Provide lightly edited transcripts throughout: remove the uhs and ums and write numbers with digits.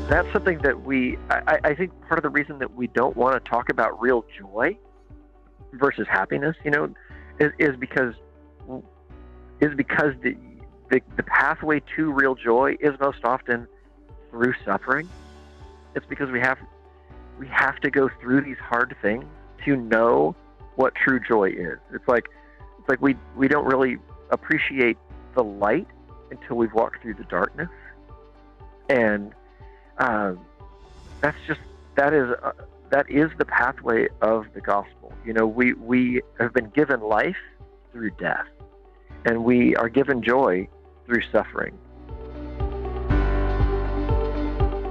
that's something that I think part of the reason that we don't want to talk about real joy versus happiness, is because the pathway to real joy is most often through suffering. It's because we have to go through these hard things to know what true joy is. It's like we don't really appreciate the light until we've walked through the darkness, and that is the pathway of the gospel. We have been given life through death, and we are given joy through suffering.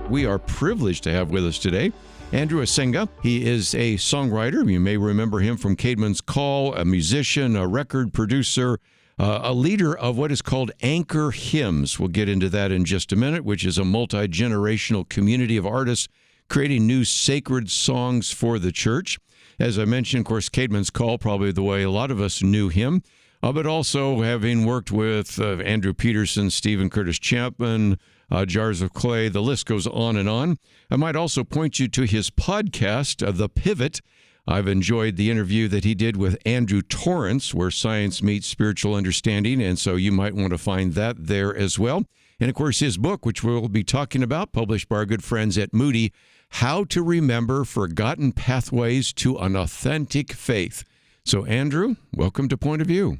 We are privileged to have with us today Andrew Osenga. He is a songwriter. You may remember him from Caedmon's Call, a musician, a record producer, a leader of what is called Anchor Hymns. We'll get into that in just a minute, which is a multi-generational community of artists creating new sacred songs for the church. As I mentioned, of course, Caedmon's Call, probably the way a lot of us knew him, but also having worked with Andrew Peterson, Stephen Curtis Chapman, Jars of Clay, the list goes on and on. I might also point you to his podcast, The Pivot. I've enjoyed the interview that he did with Andrew Torrance, where science meets spiritual understanding, and so you might want to find that there as well. And, of course, his book, which we'll be talking about, published by our good friends at Moody, How to Remember Forgotten Pathways to an Authentic Faith. So, Andrew, welcome to Point of View.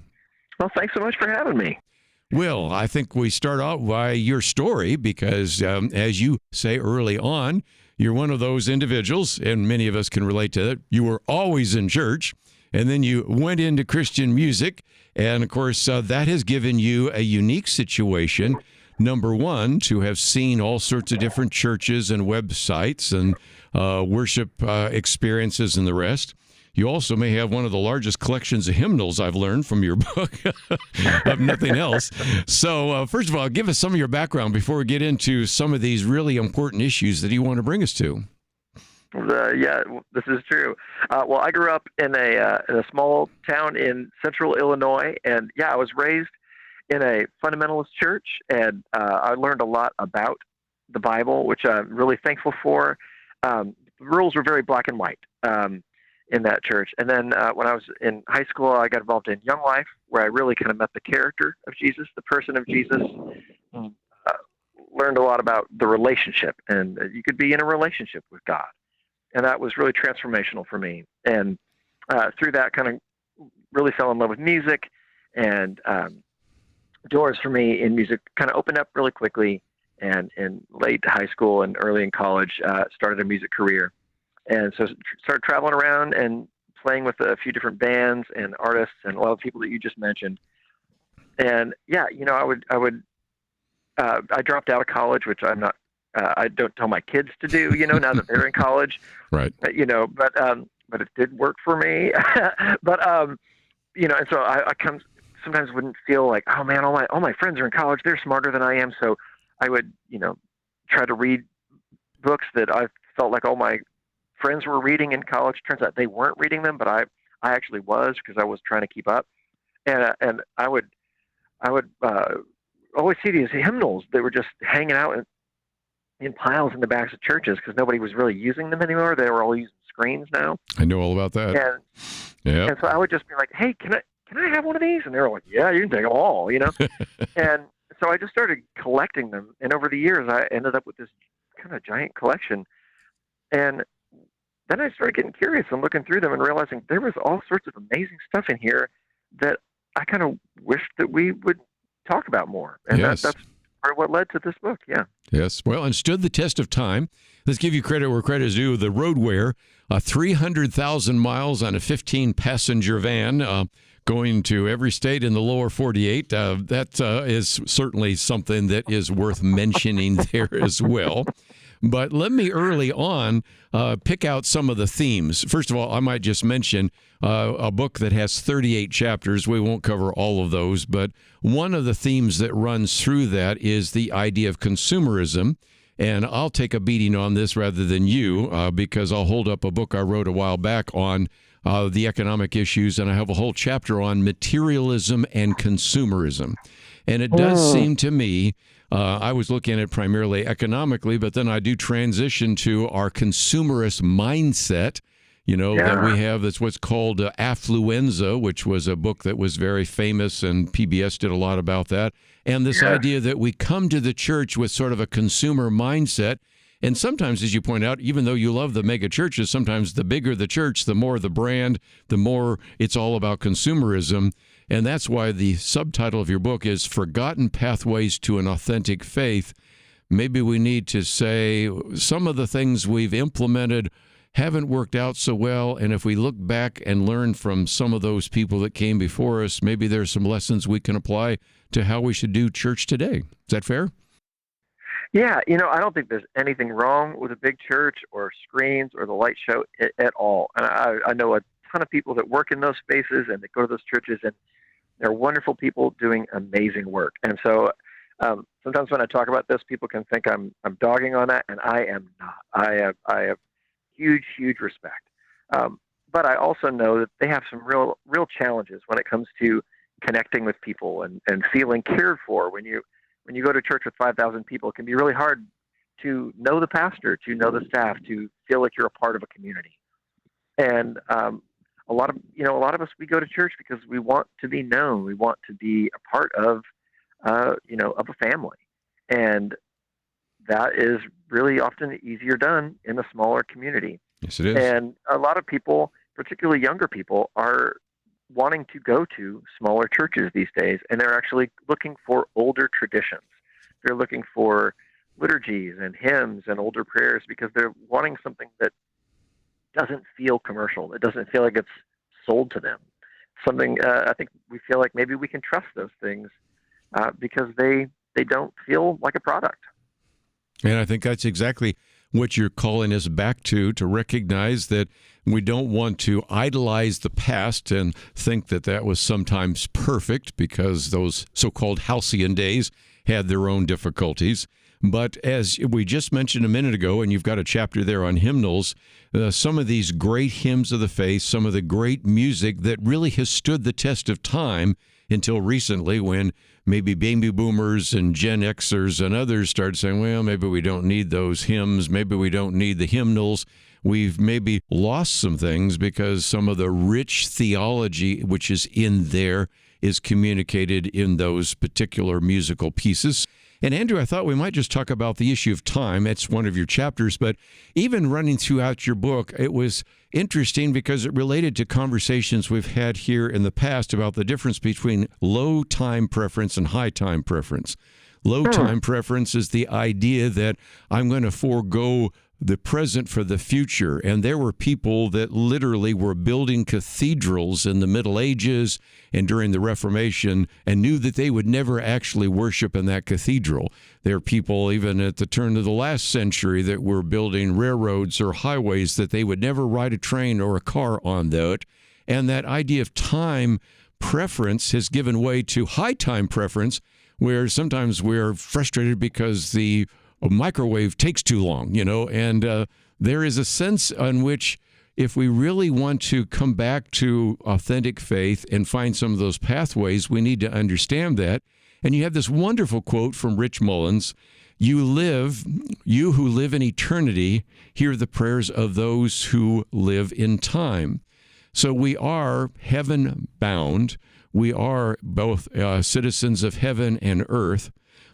Well, thanks so much for having me. Well, I think we start out by your story because, as you say early on, you're one of those individuals, and many of us can relate to it. You were always in church, and then you went into Christian music, and, of course, that has given you a unique situation. Number one, to have seen all sorts of different churches and websites and worship experiences and the rest. You also may have one of the largest collections of hymnals I've learned from your book, if nothing else. So, first of all, give us some of your background before we get into some of these really important issues that you want to bring us to. Yeah, this is true. Well, I grew up in a small town in central Illinois, and I was raised in a fundamentalist church, and I learned a lot about the Bible, which I'm really thankful for. The rules were very black and white in that church. And then when I was in high school, I got involved in Young Life, where I really kind of met the character of Jesus, the person of Jesus, learned a lot about the relationship, and you could be in a relationship with God. And that was really transformational for me. And through that, kind of really fell in love with music, and doors for me in music kind of opened up really quickly. And in late high school and early in college, started a music career. And so started traveling around and playing with a few different bands and artists and a lot of people that you just mentioned. And I dropped out of college, which I don't tell my kids to do, now that they're in college, right. But it did work for me. And so I sometimes wouldn't feel like, oh man, all my friends are in college. They're smarter than I am. So I would, try to read books that I felt like all my friends were reading in college. Turns out they weren't reading them, but I actually was, because I was trying to keep up. And I would always see these hymnals that were just hanging out in piles in the backs of churches because nobody was really using them anymore. They were all using screens now. I know all about that. And so I would just be like, hey, can I have one of these? And they were like, yeah, you can take them all, And so I just started collecting them. And over the years, I ended up with this kind of giant collection. And then I started getting curious and looking through them and realizing there was all sorts of amazing stuff in here that I kind of wished that we would talk about more. And yes. That's part of what led to this book, yeah. Yes, well, and stood the test of time. Let's give you credit where credit is due. The Roadwear, 300,000 miles on a 15-passenger van, going to every state in the lower 48. That is certainly something that is worth mentioning there as well. But let me early on pick out some of the themes. First of all, I might just mention a book that has 38 chapters. We won't cover all of those, but one of the themes that runs through that is the idea of consumerism. And I'll take a beating on this rather than you, because I'll hold up a book I wrote a while back on the economic issues, and I have a whole chapter on materialism and consumerism. And it does seem to me, I was looking at it primarily economically, but then I do transition to our consumerist mindset, that we have. That's what's called affluenza, which was a book that was very famous, and PBS did a lot about that. And this idea that we come to the church with sort of a consumer mindset. And sometimes, as you point out, even though you love the mega churches, sometimes the bigger the church, the more the brand, the more it's all about consumerism. And that's why the subtitle of your book is Forgotten Pathways to an Authentic Faith. Maybe we need to say some of the things we've implemented haven't worked out so well. And if we look back and learn from some of those people that came before us, maybe there's some lessons we can apply to how we should do church today. Is that fair? Yeah, I don't think there's anything wrong with a big church or screens or the light show at all. And I know a ton of people that work in those spaces and that go to those churches, and they're wonderful people doing amazing work. And so sometimes when I talk about this, people can think I'm dogging on that, and I am not. I have huge respect. But I also know that they have some real challenges when it comes to connecting with people and feeling cared for. When you go to church with 5,000 people, it can be really hard to know the pastor, to know the staff, to feel like you're a part of a community. And a lot of us, we go to church because we want to be known. We want to be a part of a family. And that is really often easier done in a smaller community. Yes, it is. And a lot of people, particularly younger people, are wanting to go to smaller churches these days, and they're actually looking for older traditions. They're looking for liturgies and hymns and older prayers because they're wanting something that doesn't feel commercial. It doesn't feel like it's sold to them. Something I think we feel like maybe we can trust those things because they don't feel like a product. And I think that's exactly what you're calling us back to recognize that we don't want to idolize the past and think that that was sometimes perfect because those so-called halcyon days had their own difficulties. But as we just mentioned a minute ago, and you've got a chapter there on hymnals, some of these great hymns of the faith, some of the great music that really has stood the test of time until recently when maybe baby boomers and Gen Xers and others started saying, well, maybe we don't need those hymns. Maybe we don't need the hymnals. We've maybe lost some things because some of the rich theology which is in there is communicated in those particular musical pieces. And Andrew, I thought we might just talk about the issue of time. It's one of your chapters, but even running throughout your book, it was interesting because it related to conversations we've had here in the past about the difference between low time preference and high time preference. Low time preference is the idea that I'm going to forego the present for the future. And there were people that literally were building cathedrals in the Middle Ages and during the Reformation and knew that they would never actually worship in that cathedral. There are people even at the turn of the last century that were building railroads or highways that they would never ride a train or a car on that. And that idea of time preference has given way to high time preference, where sometimes we're frustrated because the microwave takes too long, and there is a sense in which if we really want to come back to authentic faith and find some of those pathways, we need to understand that. And you have this wonderful quote from Rich Mullins, you who live in eternity, hear the prayers of those who live in time. So we are heaven bound. We are both citizens of heaven and earth.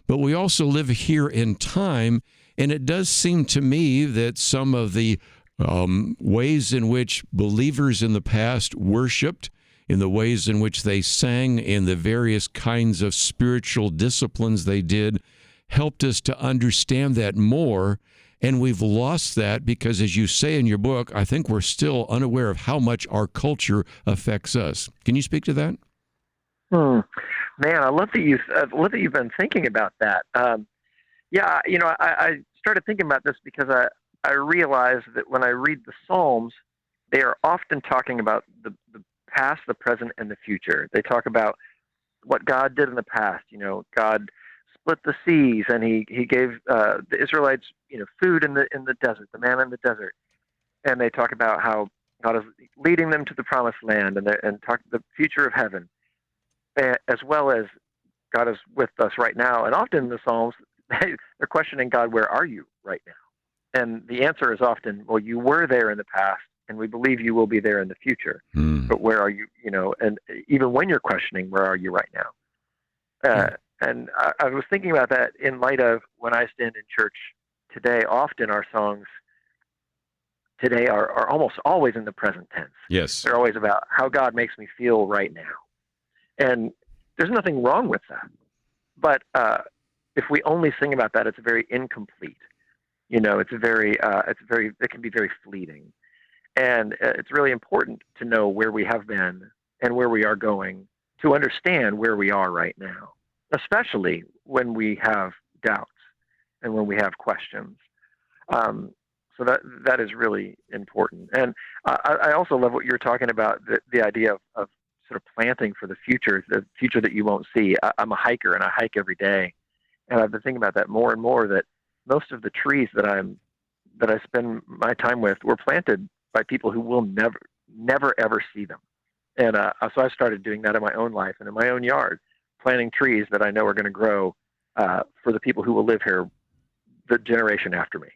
But we also live here in time, and it does seem to me that some of the ways in which believers in the past worshiped, in the ways in which they sang, in the various kinds of spiritual disciplines they did, helped us to understand that more. And we've lost that because, as you say in your book, I think we're still unaware of how much our culture affects us. Can you speak to that? Man, I love that you've been thinking about that. I started thinking about this because I realized that when I read the Psalms, they are often talking about the past, the present, and the future. They talk about what God did in the past. God split the seas, and He gave the Israelites food in the desert, the manna in the desert, and they talk about how God is leading them to the promised land and talk the future of heaven, as well as God is with us right now. And often in the Psalms, they're questioning God, where are you right now? And the answer is often, well, you were there in the past, and we believe you will be there in the future. But where are you, and even when you're questioning, where are you right now? And I was thinking about that in light of when I stand in church today. Often our songs today are almost always in the present tense. Yes. They're always about how God makes me feel right now. And there's nothing wrong with that. But if we only sing about that, it's very incomplete. It can be very fleeting. And it's really important to know where we have been and where we are going to understand where we are right now, especially when we have doubts and when we have questions. So that is really important. And I also love what you're talking about, the idea of sort of planting for the future that you won't see. I'm a hiker, and I hike every day. And I've been thinking about that more and more, that most of the trees that I spend my time with were planted by people who will never, ever see them. And so I started doing that in my own life and in my own yard, planting trees that I know are going to grow for the people who will live here the generation after me.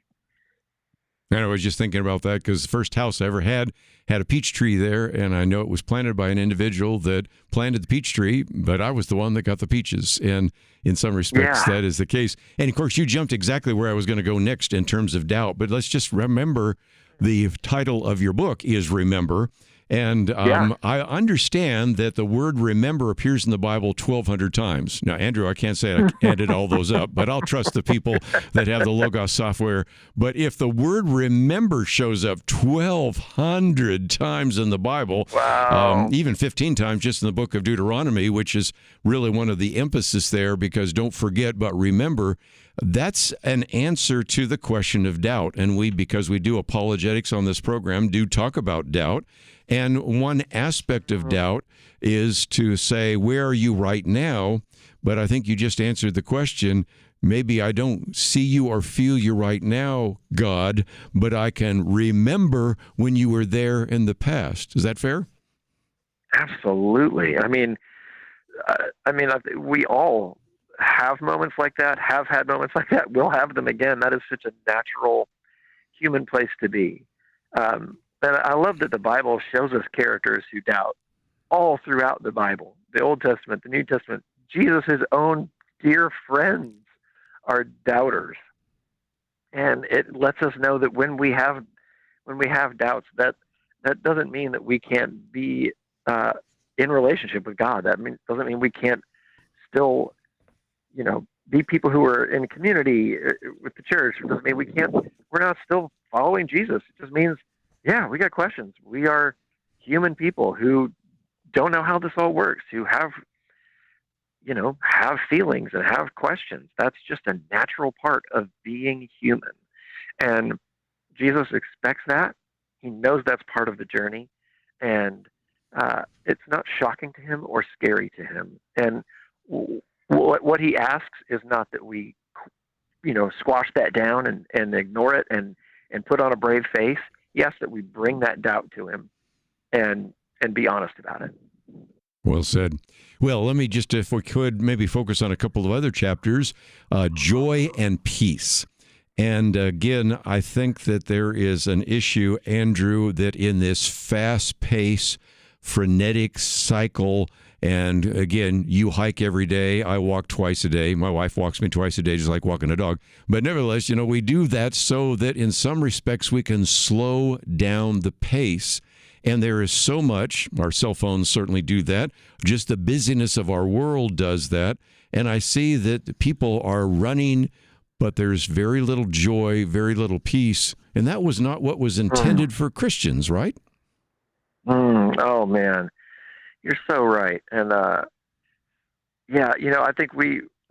And I was just thinking about that because the first house I ever had a peach tree there, and I know it was planted by an individual that planted the peach tree, but I was the one that got the peaches. And in some respects, that is the case. And of course, you jumped exactly where I was going to go next in terms of doubt. But let's just remember, the title of your book is Remember. And I understand that the word remember appears in the Bible 1,200 times. Now, Andrew, I can't say I added all those up, but I'll trust the people that have the Logos software. But if the word remember shows up 1,200 times in the Bible, even 15 times just in the book of Deuteronomy, which is really one of the emphasis there, because don't forget but remember, that's an answer to the question of doubt. And because we do apologetics on this program, do talk about doubt. And one aspect of doubt is to say, where are you right now? But I think you just answered the question. Maybe I don't see you or feel you right now, God, but I can remember when you were there in the past. Is that fair? Absolutely. I mean, we all have moments like that, have had moments like that. We'll have them again. That is such a natural human place to be. And I love that the Bible shows us characters who doubt all throughout the Bible, the Old Testament, the New Testament. Jesus' own dear friends are doubters. And it lets us know that when we have doubts, that doesn't mean that we can't be in relationship with God. Doesn't mean we can't still, be people who are in community with the church. It doesn't mean we're not still following Jesus. It just means, we got questions. We are human people who don't know how this all works, who have feelings and have questions. That's just a natural part of being human. And Jesus expects that. He knows that's part of the journey. And it's not shocking to him or scary to him. And what he asks is not that we, squash that down and ignore it and put on a brave face. He asks that we bring that doubt to him and be honest about it. Well said. Well, let me just, if we could, maybe focus on a couple of other chapters, joy and peace. And again, I think that there is an issue, Andrew, that in this fast-paced, frenetic cycle, and again, you hike every day. I walk twice a day. My wife walks me twice a day, just like walking a dog. But nevertheless, we do that so that in some respects we can slow down the pace. And there is so much, our cell phones certainly do that, just the busyness of our world does that. And I see that people are running, but there's very little joy, very little peace. And that was not what was intended for Christians, right? Oh, man. You're so right. And, I think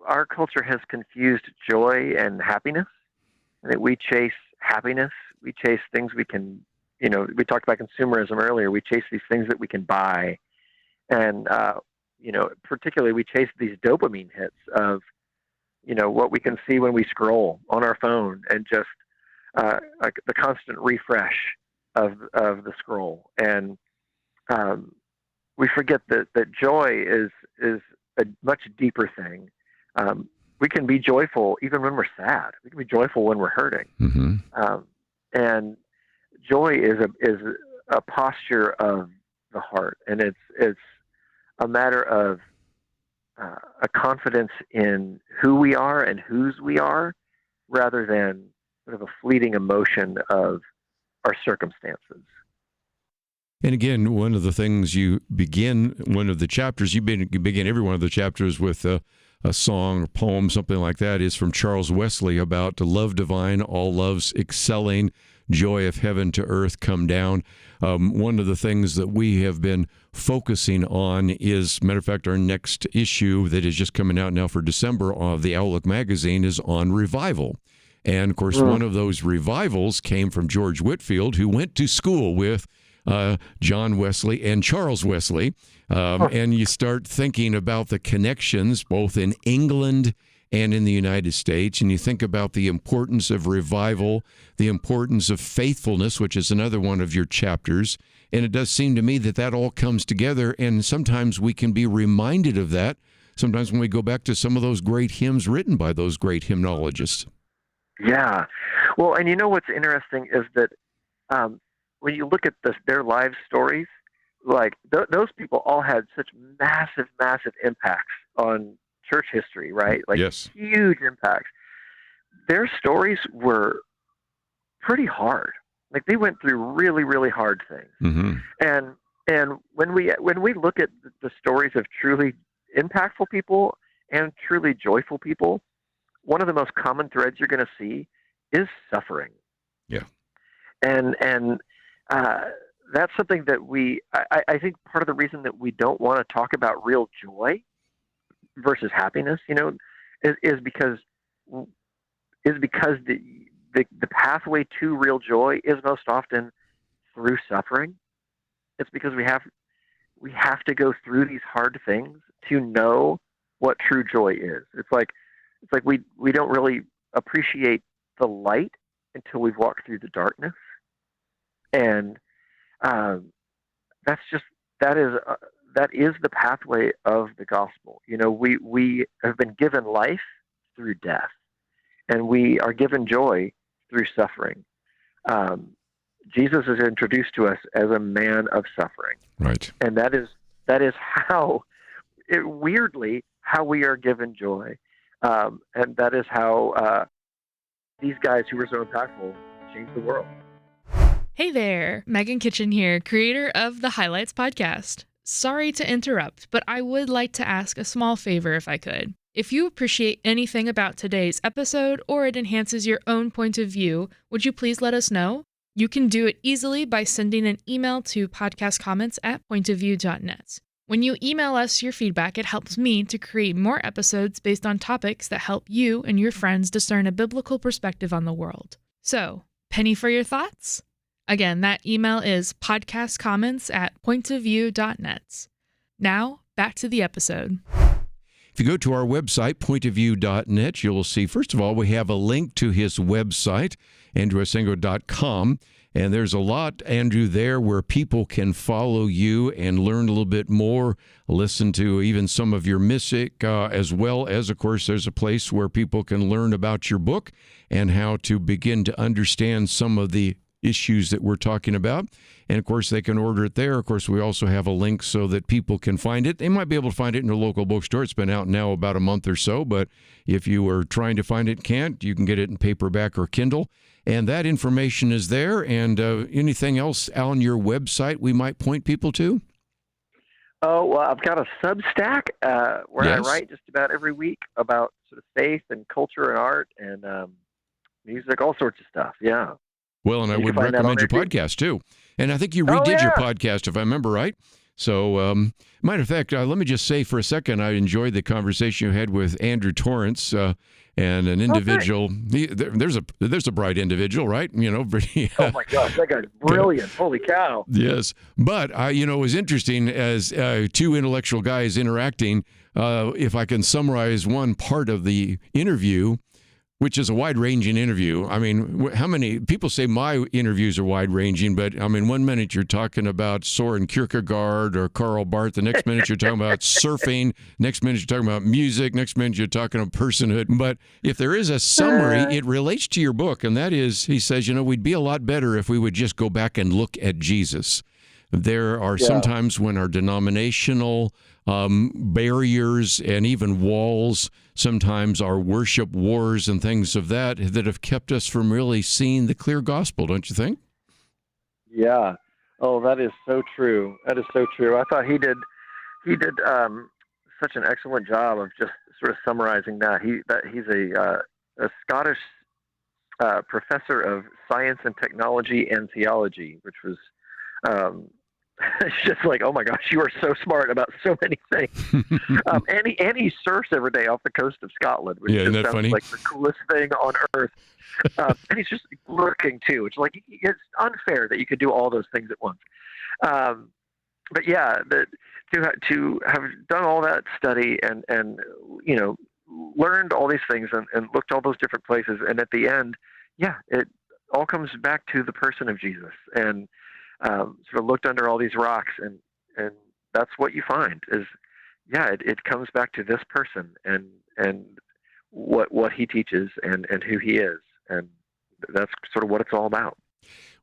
our culture has confused joy and happiness. I think we chase happiness. We chase things we can, we talked about consumerism earlier. We chase these things that we can buy. And, particularly we chase these dopamine hits of, what we can see when we scroll on our phone and just like the constant refresh of the scroll, and we forget that joy is a much deeper thing. We can be joyful even when we're sad. We can be joyful when we're hurting, and joy is a posture of the heart, and it's a matter of a confidence in who we are and whose we are, rather than sort of a fleeting emotion of our circumstances. And again, one of the things you begin every one of the chapters with a song or poem, something like that, is from Charles Wesley about love divine, all loves excelling, joy of heaven to earth come down. One of the things that we have been focusing on is, matter of fact, our next issue that is just coming out now for December of the Outlook magazine is on revival. And of course, one of those revivals came from George Whitefield, who went to school with John Wesley and Charles Wesley. And you start thinking about the connections both in England and in the United States, and you think about the importance of revival, the importance of faithfulness, which is another one of your chapters. And it does seem to me that all comes together, and sometimes we can be reminded of that sometimes when we go back to some of those great hymns written by those great hymnologists. Yeah. Well, and you know what's interesting is that when you look at their life stories, like those people all had such massive, massive impacts on church history, right? Like yes. Huge impacts. Their stories were pretty hard. Like they went through really, really hard things. Mm-hmm. And when we look at the stories of truly impactful people and truly joyful people, one of the most common threads you're going to see is suffering. Yeah. And that's something that I think part of the reason that we don't want to talk about real joy versus happiness, is because the pathway to real joy is most often through suffering. It's because we have to go through these hard things to know what true joy is. It's like we don't really appreciate the light until we've walked through the darkness, and that is the pathway of the gospel. We have been given life through death, and we are given joy through suffering. Jesus is introduced to us as a man of suffering, right? And that is how we are given joy, and that is how these guys who were so impactful changed the world. Hey there, Megan Kitchen here, creator of the Highlights podcast. Sorry to interrupt, but I would like to ask a small favor if I could. If you appreciate anything about today's episode or it enhances your own point of view, would you please let us know? You can do it easily by sending an email to podcastcomments@pointofview.net. When you email us your feedback, it helps me to create more episodes based on topics that help you and your friends discern a biblical perspective on the world. So, penny for your thoughts? Again, that email is podcastcomments@pointofview.net. Now, back to the episode. If you go to our website, pointofview.net, you'll see, first of all, we have a link to his website, andrewosenga.com. And there's a lot, Andrew, there where people can follow you and learn a little bit more, listen to even some of your music, as well as, of course, there's a place where people can learn about your book and how to begin to understand some of the issues that we're talking about. And, of course, they can order it there. Of course, we also have a link so that people can find it. They might be able to find it in a local bookstore. It's been out now about a month or so, but if you are trying to find it, can't, you can get it in paperback or Kindle. And that information is there. And anything else on your website we might point people to? Oh, well, I've got a Substack where Yes. I write just about every week about sort of faith and culture and art and music, all sorts of stuff. Yeah. Well, and I would recommend your podcast, too. And I think you redid your podcast, if I remember right. So, matter of fact, let me just say for a second, I enjoyed the conversation you had with Andrew Torrance, and an individual. There's a bright individual, right? Pretty, oh my gosh, that guy's brilliant! Holy cow! Yes, but it was interesting as two intellectual guys interacting. If I can summarize one part of the interview, which is a wide-ranging interview. I mean, how many people say my interviews are wide-ranging, but I mean, one minute you're talking about Soren Kierkegaard or Karl Barth, the next minute you're talking about surfing, next minute you're talking about music, next minute you're talking about personhood. But if there is a summary, it relates to your book, and that is, he says, we'd be a lot better if we would just go back and look at Jesus. There are sometimes when our denominational barriers and even walls, sometimes our worship wars and things of that have kept us from really seeing the clear gospel, don't you think? Yeah. Oh, that is so true. That is so true. I thought he did such an excellent job of just sort of summarizing that. He's a Scottish professor of science and technology and theology, which was it's just like, oh my gosh, you are so smart about so many things. And he surfs every day off the coast of Scotland, which just sounds funny? Like the coolest thing on earth. And he's just lurking too. It's like, it's unfair that you could do all those things at once. But yeah, to have done all that study and learned all these things and looked all those different places, and at the end, it all comes back to the person of Jesus, and sort of looked under all these rocks, and that's what you find is, it comes back to this person and what he teaches and who he is, and that's sort of what it's all about.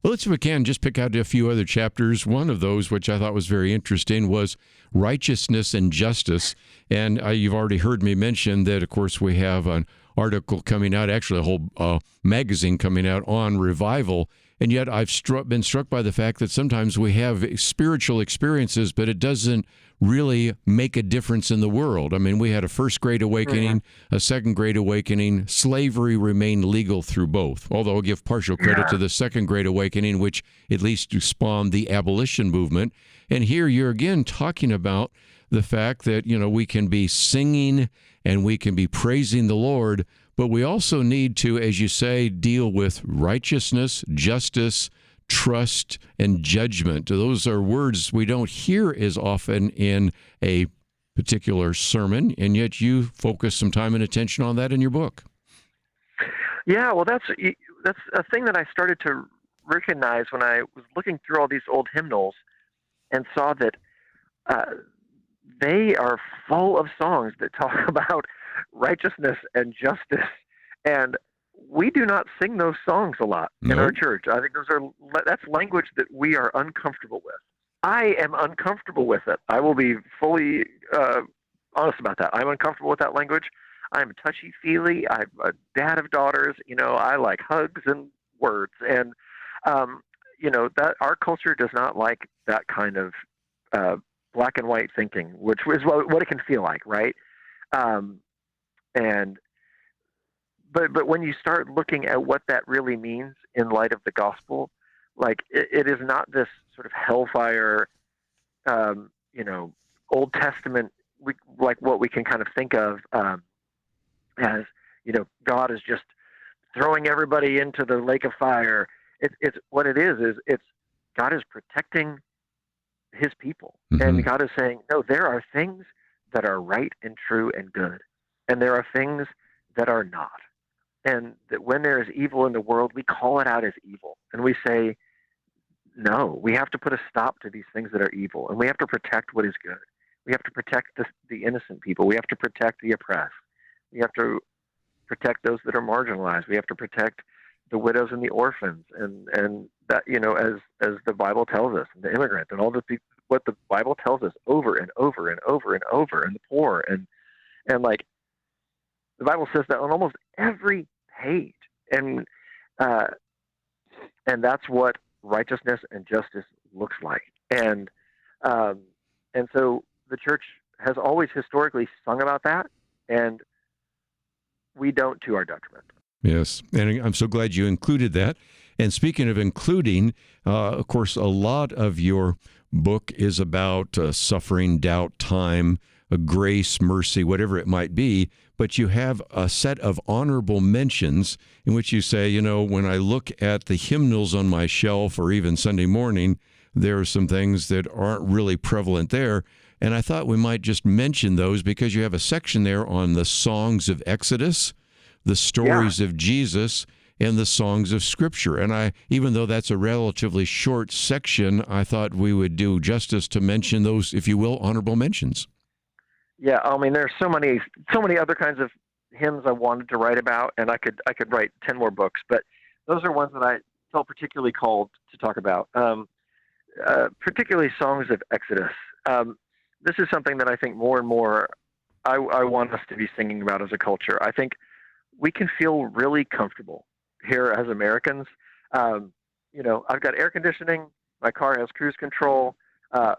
Well, let's, if we can, just pick out a few other chapters. One of those, which I thought was very interesting, was righteousness and justice. And you've already heard me mention that, of course, we have an article coming out, actually a whole magazine coming out on revival. And yet I've been struck by the fact that sometimes we have spiritual experiences, but it doesn't really make a difference in the world. I mean, we had a first great awakening, a second great awakening. Slavery remained legal through both, although I'll give partial credit to the second great awakening, which at least spawned the abolition movement. And here you're again talking about the fact that, we can be singing and we can be praising the Lord, but we also need to, as you say, deal with righteousness, justice, trust, and judgment. Those are words we don't hear as often in a particular sermon, and yet you focus some time and attention on that in your book. Yeah, well, that's a thing that I started to recognize when I was looking through all these old hymnals and saw that they are full of songs that talk about righteousness and justice, and we do not sing those songs a lot in our church. I think that's language that we are uncomfortable with. I am uncomfortable with it. I will be fully honest about that. I'm uncomfortable with that language. I'm touchy-feely. I'm a dad of daughters. I like hugs and words, and that our culture does not like that kind of black and white thinking, which is what it can feel like, right? But when you start looking at what that really means in light of the gospel, like it is not this sort of hellfire, Old Testament, like what we can kind of think of as, God is just throwing everybody into the lake of fire. It's what it is it's God is protecting his people. Mm-hmm. And God is saying, no, there are things that are right and true and good, and there are things that are not. And that when there is evil in the world, we call it out as evil. And we say, no, we have to put a stop to these things that are evil. And we have to protect what is good. We have to protect the innocent people. We have to protect the oppressed. We have to protect those that are marginalized. We have to protect the widows and the orphans. And that, as the Bible tells us, and the immigrant, and all the people, what the Bible tells us over and over and over and over, and the poor. And like, the Bible says that on almost every page, and that's what righteousness and justice looks like, and so the church has always historically sung about that, and we don't to our detriment. Yes, and I'm so glad you included that. And speaking of including, of course, a lot of your book is about suffering, doubt, time, grace, mercy, whatever it might be. But you have a set of honorable mentions in which you say, when I look at the hymnals on my shelf or even Sunday morning, there are some things that aren't really prevalent there. And I thought we might just mention those because you have a section there on the songs of Exodus, the stories of Jesus and the songs of Scripture. And even though that's a relatively short section, I thought we would do justice to mention those, if you will, honorable mentions. Yeah, I mean, there's so many other kinds of hymns I wanted to write about, and I could write 10 more books, but those are ones that I felt particularly called to talk about, particularly songs of Exodus. This is something that I think more and more I want us to be singing about as a culture. I think we can feel really comfortable here as Americans. I've got air conditioning, my car has cruise control,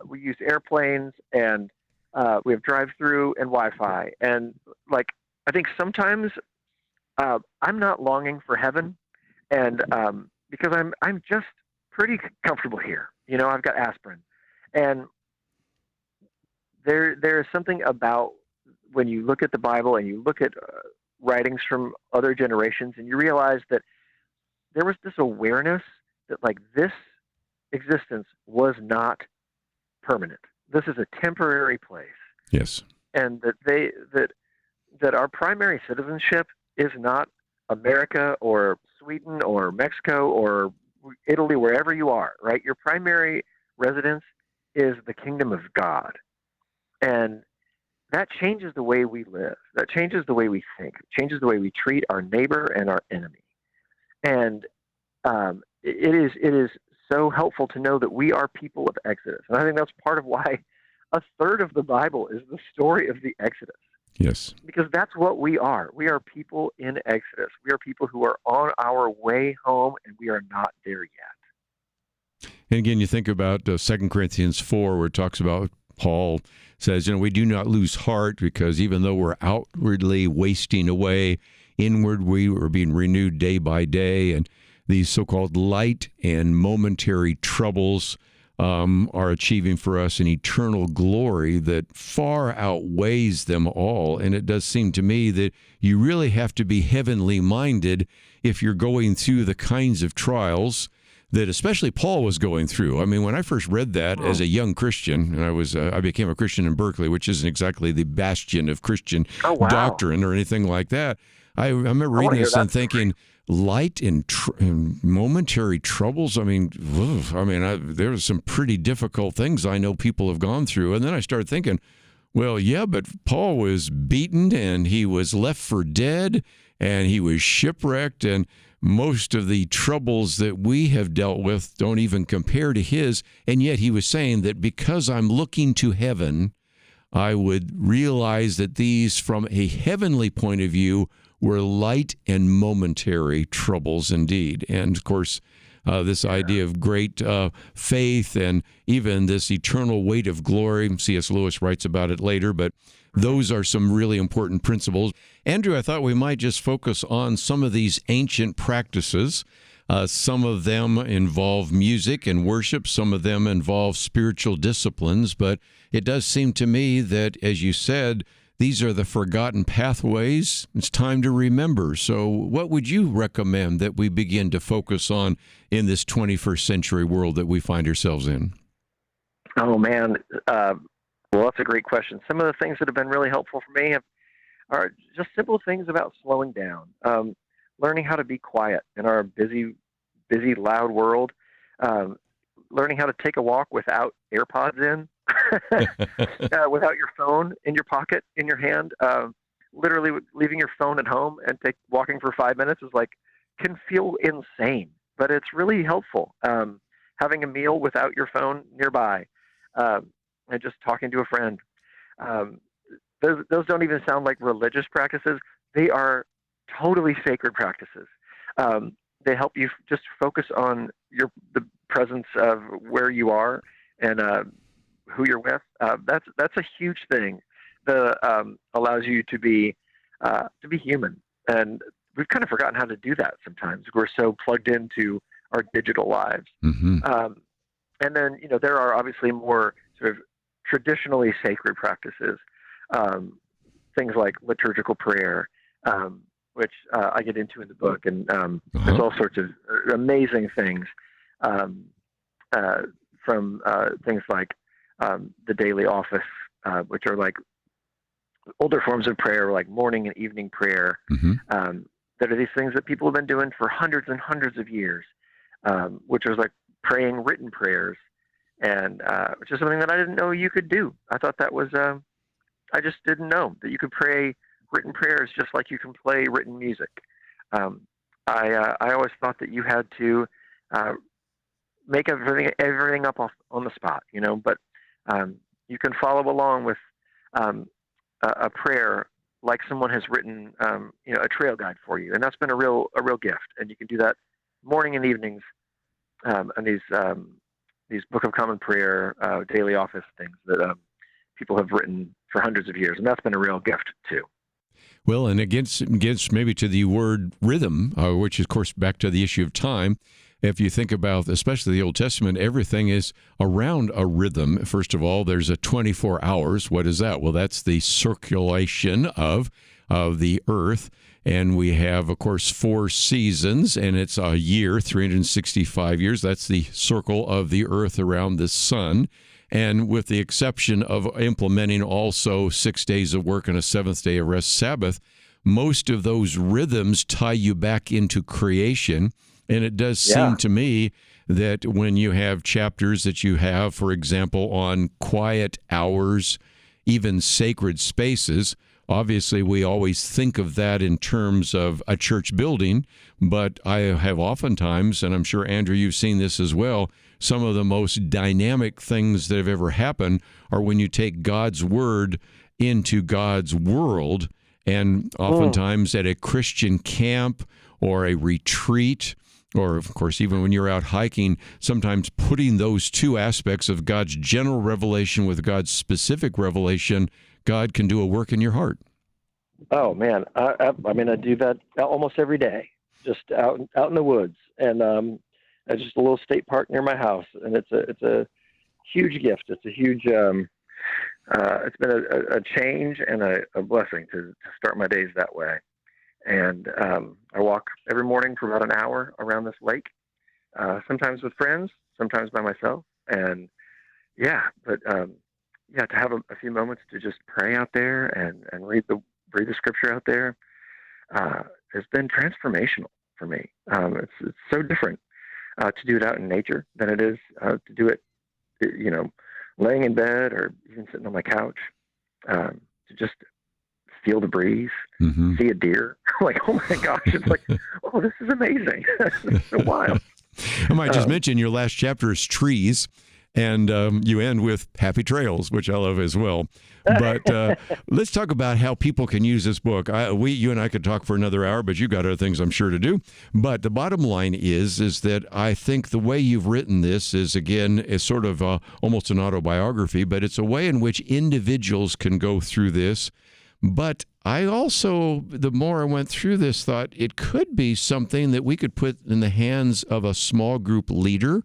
we use airplanes, and we have drive-through and Wi-Fi. And I think sometimes I'm not longing for heaven, and because I'm just pretty comfortable here. I've got aspirin, and there is something about when you look at the Bible and you look at writings from other generations, and you realize that there was this awareness that this existence was not permanent. This is a temporary place. Yes. And that our primary citizenship is not America or Sweden or Mexico or Italy, wherever you are, right? Your primary residence is the kingdom of God. And that changes the way we live. That changes the way we think. It changes the way we treat our neighbor and our enemy. And it is so helpful to know that we are people of Exodus. And I think that's part of why a third of the Bible is the story of the Exodus. Yes. Because that's what we are. We are people in Exodus. We are people who are on our way home, and we are not there yet. And again, you think about 2 Corinthians 4, where it talks about Paul says, we do not lose heart, because even though we're outwardly wasting away, inward we are being renewed day by day. And these so-called light and momentary troubles are achieving for us an eternal glory that far outweighs them all. And it does seem to me that you really have to be heavenly minded if you're going through the kinds of trials that especially Paul was going through. I mean, when I first read that as a young Christian, and I became a Christian in Berkeley, which isn't exactly the bastion of Christian doctrine or anything like that. I remember reading this and thinking, light and momentary troubles. I mean, there were some pretty difficult things I know people have gone through. And then I started thinking, well, yeah, but Paul was beaten and he was left for dead and he was shipwrecked, and most of the troubles that we have dealt with don't even compare to his. And yet he was saying that because I'm looking to heaven, I would realize that these, from a heavenly point of view, were light and momentary troubles indeed. And of course, this idea of great faith and even this eternal weight of glory, C.S. Lewis writes about it later, but those are some really important principles. Andrew, I thought we might just focus on some of these ancient practices. Some of them involve music and worship. Some of them involve spiritual disciplines. But it does seem to me that, as you said, these are the forgotten pathways. It's time to remember. So what would you recommend that we begin to focus on in this 21st century world that we find ourselves in? Oh, man. Well, that's a great question. Some of the things that have been really helpful for me are just simple things about slowing down, learning how to be quiet in our busy, loud world, learning how to take a walk without AirPods in, without your phone in your pocket, in your hand. Literally leaving your phone at home and walking for 5 minutes can feel insane, but it's really helpful. Having a meal without your phone nearby, and just talking to a friend. Those don't even sound like religious practices. They are totally sacred practices. They help you just focus on the presence of where you are and who you're with. That's a huge thing that allows you to be human. And we've kind of forgotten how to do that sometimes. We're so plugged into our digital lives. Mm-hmm. And then, there are obviously more sort of traditionally sacred practices, things like liturgical prayer, which I get into in the book. And there's all sorts of amazing things from things like the daily office, which are like older forms of prayer, like morning and evening prayer. Mm-hmm. that are these things that people have been doing for hundreds and hundreds of years, which was like praying written prayers, and which is something that I didn't know you could do. I thought that was, I just didn't know that you could pray written prayers just like you can play written music. I always thought that you had to make everything up on the spot, but you can follow along with a prayer like someone has written, a trail guide for you, and that's been a real gift. And you can do that morning and evenings, and these Book of Common Prayer daily office things that people have written for hundreds of years, and that's been a real gift too. Well, and against maybe to the word rhythm, which is, of course, back to the issue of time. If you think about, especially the Old Testament, everything is around a rhythm. First of all, there's a 24 hours. What is that? Well, that's the circulation of the earth. And we have, of course, 4 seasons, and it's a year, 365 years. That's the circle of the earth around the sun. And with the exception of implementing also 6 days of work and a 7th day of rest, Sabbath, most of those rhythms tie you back into creation. And it does seem to me that when you have chapters that you have, for example, on quiet hours, even sacred spaces, obviously we always think of that in terms of a church building, but I have oftentimes, and I'm sure, Andrew, you've seen this as well, some of the most dynamic things that have ever happened are when you take God's word into God's world, and oftentimes at a Christian camp or a retreat, or, of course, even when you're out hiking, sometimes putting those two aspects of God's general revelation with God's specific revelation, God can do a work in your heart. Oh, man. I do that almost every day, just out in the woods. And there's just a little state park near my house, and it's a huge gift. It's a huge, it's been a change and a blessing to start my days that way. And I walk every morning for about an hour around this lake, sometimes with friends, sometimes by myself. And to have a few moments to just pray out there and read the scripture out there has been transformational for me. It's so different to do it out in nature than it is to do it, laying in bed or even sitting on my couch, to just feel the breeze, see a deer. Like, oh my gosh, it's like, oh, this is amazing. It's so wild. I might just mention your last chapter is trees, and you end with happy trails, which I love as well. But let's talk about how people can use this book. You and I could talk for another hour, but you got other things I'm sure to do. But the bottom line is that I think the way you've written this is sort of almost an autobiography, but it's a way in which individuals can go through this. But I also, the more I went through this, thought it could be something that we could put in the hands of a small group leader,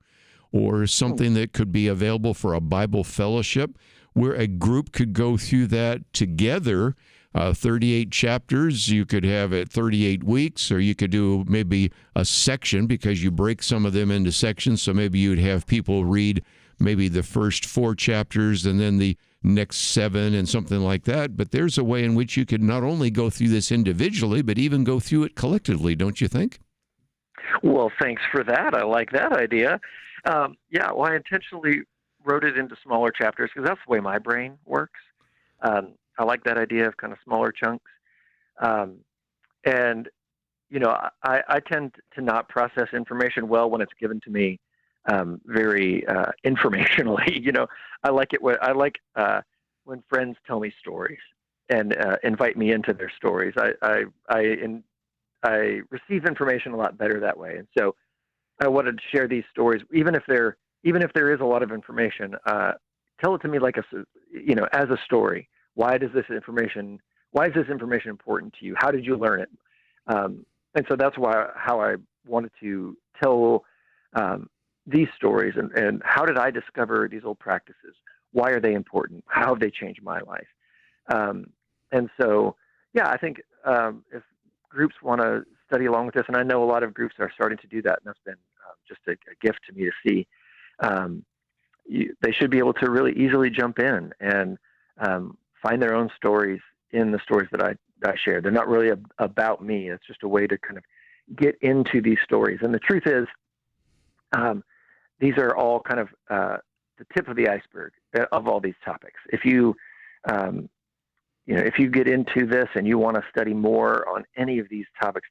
or something that could be available for a Bible fellowship, where a group could go through that together. 38 chapters, you could have it 38 weeks, or you could do maybe a section, because you break some of them into sections. So maybe you'd have people read maybe the first 4 chapters and then the next 7 and something like that. But there's a way in which you could not only go through this individually, but even go through it collectively, don't you think? Well, thanks for that. I like that idea. I intentionally wrote it into smaller chapters because that's the way my brain works. I like that idea of kind of smaller chunks. I tend to not process information well when it's given to me very informationally. I like it when friends tell me stories and invite me into their stories. I receive information a lot better that way, and so I wanted to share these stories, even if there is a lot of information. Tell it to me like as a story. Why is this information important to you? How did you learn it? And so that's how I wanted to tell these stories, and how did I discover these old practices? Why are they important? How have they changed my life? I think if groups want to study along with this, and I know a lot of groups are starting to do that, and that's been just a gift to me to see. They should be able to really easily jump in and find their own stories in the stories that I share. They're not really about me. It's just a way to kind of get into these stories. And the truth is, these are all kind of the tip of the iceberg of all these topics. If you if you get into this and you want to study more on any of these topics,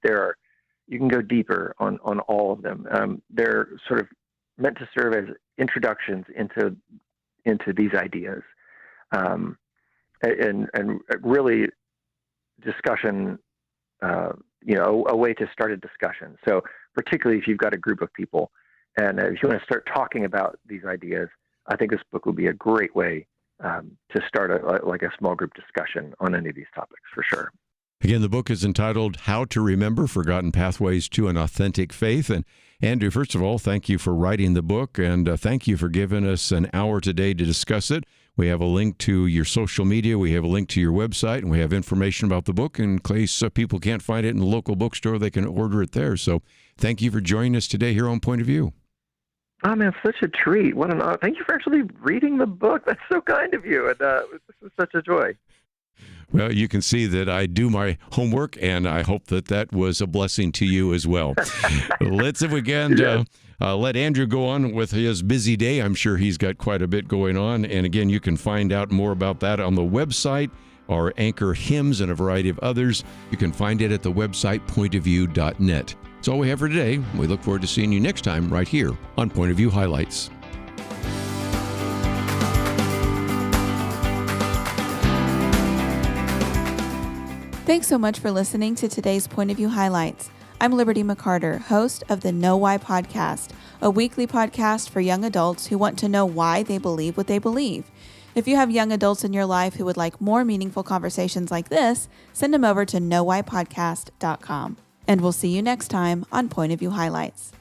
you can go deeper on all of them. They're sort of meant to serve as introductions into these ideas, and really discussion. A way to start a discussion. So particularly if you've got a group of people, and if you want to start talking about these ideas, I think this book would be a great way to start a small group discussion on any of these topics, for sure. Again, the book is entitled How to Remember Forgotten Pathways to an Authentic Faith. And Andrew, first of all, thank you for writing the book, and thank you for giving us an hour today to discuss it. We have a link to your social media, we have a link to your website, and we have information about the book. In case people can't find it in the local bookstore, they can order it there. So thank you for joining us today here on Point of View. Oh, man, such a treat. What an honor. Thank you for actually reading the book. That's so kind of you. And this is such a joy. Well, you can see that I do my homework, and I hope that was a blessing to you as well. Let's, if we can, let Andrew go on with his busy day. I'm sure he's got quite a bit going on. And again, you can find out more about that on the website, our Anchor Hymns, and a variety of others. You can find it at the website, pointofview.net. That's all we have for today. We look forward to seeing you next time right here on Point of View Highlights. Thanks so much for listening to today's Point of View Highlights. I'm Liberty McCarter, host of the Know Why podcast, a weekly podcast for young adults who want to know why they believe what they believe. If you have young adults in your life who would like more meaningful conversations like this, send them over to knowwhypodcast.com. And we'll see you next time on Point of View Highlights.